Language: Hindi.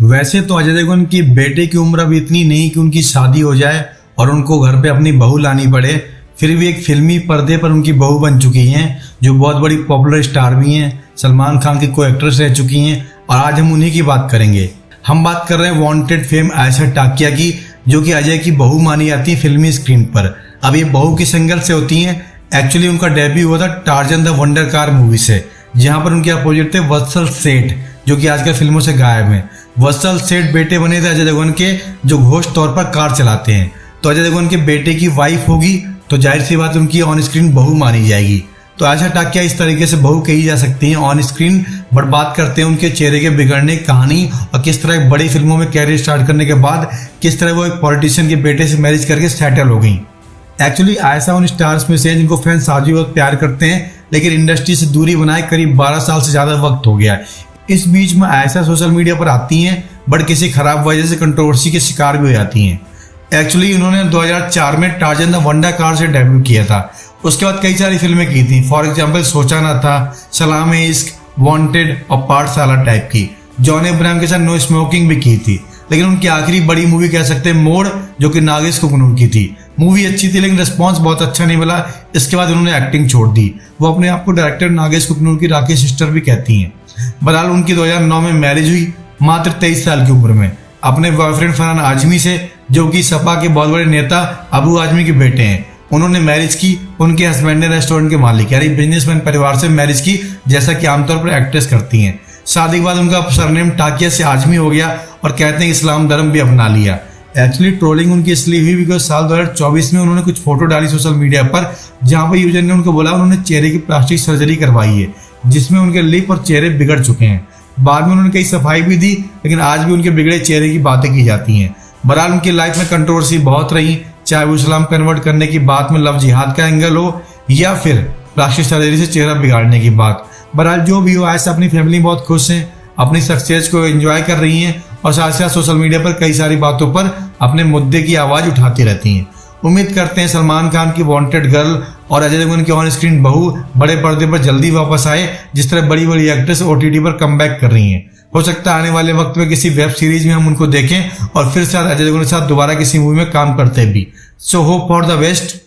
वैसे तो अजय देवगन की बेटे की उम्र अब इतनी नहीं कि उनकी शादी हो जाए और उनको घर पे अपनी बहू लानी पड़े, फिर भी एक फिल्मी पर्दे पर उनकी बहू बन चुकी हैं, जो बहुत बड़ी पॉपुलर स्टार भी हैं, सलमान खान की को एक्ट्रेस रह चुकी हैं। और आज हम उन्हीं की बात करेंगे। हम बात कर रहे हैं वांटेड फेम आयशा टाकिया की, जो कि अजय की बहू मानी जाती है फिल्मी स्क्रीन पर। अब ये बहू किस एंगल से होती हैं? एक्चुअली उनका डेब्यू हुआ था Tarzan the wonder car movie से, जहां पर उनके अपोजिट थे वत्सल सेठ, जो कि आजकल फिल्मों से गायब हैं। वत्सल सेठ बेटे बने थे अजय देवगन के, जो घोष तौर पर कार चलाते हैं। तो अजय देवगन के बेटे की वाइफ होगी तो जाहिर सी बात उनकी ऑन स्क्रीन बहू मानी जाएगी। तो आयशा टाकिया इस तरीके से बहू कही जा सकती हैं ऑन स्क्रीन। बट बात करते हैं उनके चेहरे के बिगड़ने की कहानी और किस तरह बड़ी फिल्मों में कैरियर स्टार्ट करने के बाद किस तरह वो एक पॉलिटिशियन के बेटे से मैरिज करके सेटल हो गई। एक्चुअली आयशा उन स्टार्स में से जिनको फैंस आज भी बहुत प्यार करते हैं, लेकिन इंडस्ट्री से दूरी बनाए करीब 12 साल से ज्यादा वक्त हो गया है। इस बीच में आयशा सोशल मीडिया पर आती हैं, बट किसी खराब वजह से कंट्रोवर्सी के शिकार भी हो जाती हैं। एक्चुअली उन्होंने 2004 में टार्जन द वंडर कार से डेब्यू किया था। उसके बाद कई सारी फिल्में की थी, फॉर एग्जाम्पल सोचा ना था, सलाम-ए इश्क, वांटेड और पाठशाला टाइप की। जॉन अब्राहम के साथ नो स्मोकिंग भी की थी। लेकिन उनकी आखिरी बड़ी मूवी कह सकते हैं मोड़, जो कि नागेश कुकनूर की थी। मूवी अच्छी थी लेकिन रिस्पॉन्स बहुत अच्छा नहीं मिला। इसके बाद उन्होंने एक्टिंग छोड़ दी। वो अपने आप को डायरेक्टर नागेश कुकनूर की राकेश सिस्टर भी कहती हैं। बहरहाल उनकी 2009 में मैरिज हुई, मात्र 23 साल की उम्र में, अपने बॉयफ्रेंड फरहान आजमी से, जो कि सपा के बहुत बड़े नेता अबू आजमी के बेटे हैं। उन्होंने मैरिज की, उनके हस्बैंड ने रेस्टोरेंट के मालिक यानी बिजनेसमैन परिवार से मैरिज की, जैसा कि आमतौर पर एक्ट्रेस करती हैं। शादी के बाद उनका सरनेम टाकिया से आजमी हो गया और कहते हैं इस्लाम धर्म भी अपना लिया। एक्चुअली ट्रोलिंग उनकी इसलिए हुई बिकॉज साल 2024 में उन्होंने कुछ फोटो डाली सोशल मीडिया पर, जहां पर यूजर ने उनको बोला उन्होंने चेहरे की प्लास्टिक सर्जरी करवाई है, जिसमें उनके लिप और चेहरे बिगड़ चुके हैं। बाद में उन्होंने कई सफाई भी दी, लेकिन आज भी उनके बिगड़े चेहरे की बातें की जाती हैं। बहरहाल उनकी लाइफ में कंट्रोवर्सी बहुत रही, चाहे वो इस्लाम कन्वर्ट करने की बात में लव जिहाद का एंगल हो या फिर प्लास्टिक सर्जरी से चेहरा बिगाड़ने की बात। बहरहाल जो भी हो, ऐसा अपनी फैमिली बहुत खुश हैं, अपनी सक्सेस को एंजॉय कर रही हैं और साथ साथ सोशल मीडिया पर कई सारी बातों पर अपने मुद्दे की आवाज उठाती रहती हैं। उम्मीद करते हैं सलमान खान की वांटेड गर्ल और अजय देवगन की ऑन स्क्रीन बहू बड़े पर्दे पर जल्दी वापस आए, जिस तरह बड़ी बड़ी एक्ट्रेस ओटीटी पर कमबैक कर रही हैं। हो सकता है आने वाले वक्त में किसी वेब सीरीज में हम उनको देखें और फिर साथ अजय देवगन के साथ दोबारा किसी मूवी में काम करते भी। So hope for the best.